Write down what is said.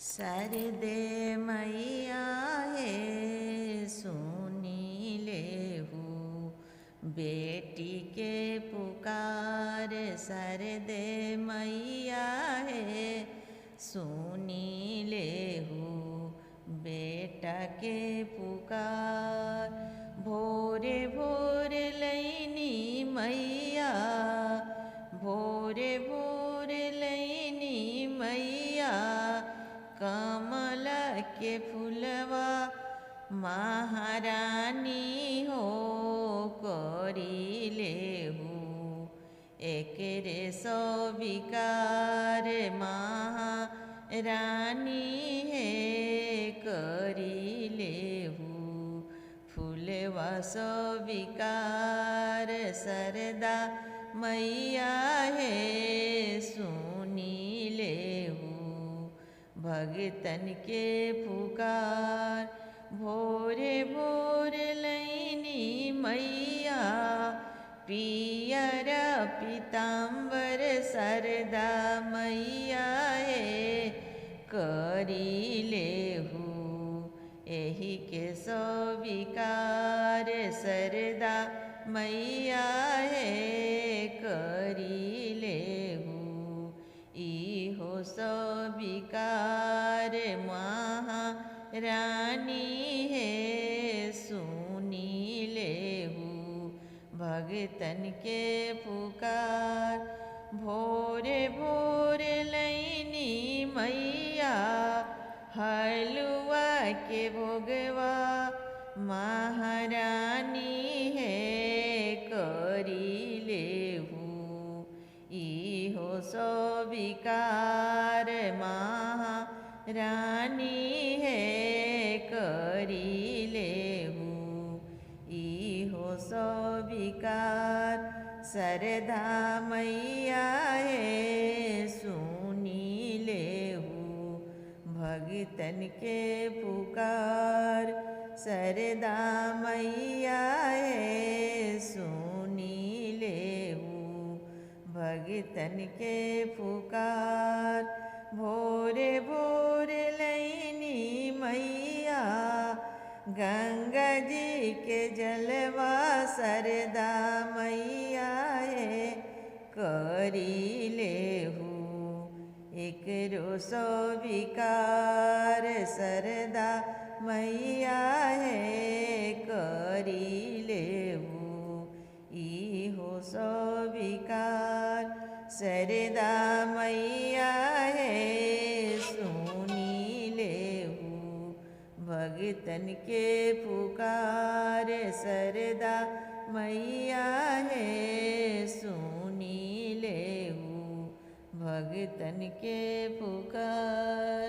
सरदे मैया हे सुनी लेहू बेटी के पुकार। सरदे मैया हे सुनी लेहू बेटा के पुकार। भोरे भोर लैनी मैया भोरे भोर लैनी मैया कमल के फुलवा महारानी हो करी लेहू एकरे सो विकार। महारानी है करी लेहू फुलवा सो विकार। सरदा मैया है सुनी लेहू भगतन के पुकार। भोरे भोर लैनी मैया पियर पीताम्बर। सरदा मैया है करी लेहू एही के सो विकार। सरदा मैया है करी लेहू इहो सो विकार। महारानी है सुनी लेहू भगतन के पुकार। भोरे भोर लैनी मैया हलुआ के भोगवा महारानी है करी लेहू इहो सो विकार। महारानी है करी लेहू इहो सो विकार। सरदा मैया है सुनी लेहू भगतन के पुकार। सरदा मैया है सुनी लेहू भगतन के पुकार। भोरे भोर लैनी मैया गंगा जी के जलवा। सरदा मैया है करी लेहू एकरो सो विकार। सरदा मैया है करी लेहू इहो सो विकार। सरदा मैया है सुनी लेहू भगतन के पुकार। सरदा मैया है सुनी लेहू भगतन के पुकार।